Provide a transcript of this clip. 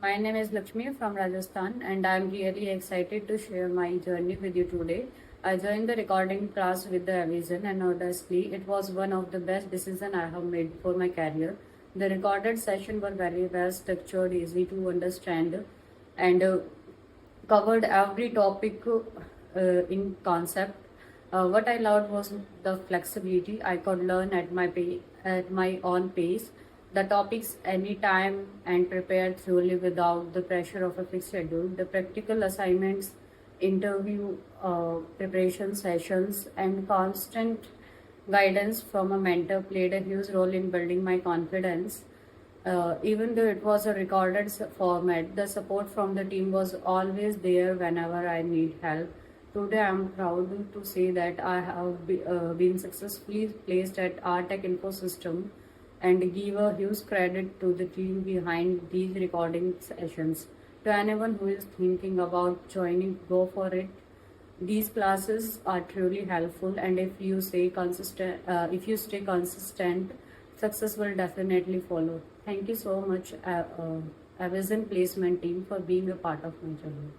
My name is Lakshmi from Rajasthan, and I am really excited to share my journey with you today. I joined the recording class with the Evision, and honestly, it was one of the best decisions I have made for my career. The recorded session were very well structured, easy to understand, and covered every topic in concept. What I loved was the flexibility. I could learn at my own pace, the topics anytime, and prepare thoroughly without the pressure of a fixed schedule. The practical assignments, interview preparation sessions, and constant guidance from a mentor played a huge role in building my confidence. Even though it was a recorded format, the support from the team was always there whenever I need help. Today, I'm proud to say that I have been successfully placed at Artech Infosystem and give a huge credit to the team behind these recording sessions. To anyone who is thinking about joining, go for it. These classes are truly helpful, and if you stay consistent, success will definitely follow. Thank you so much, Evision Placement team, for being a part of my journey.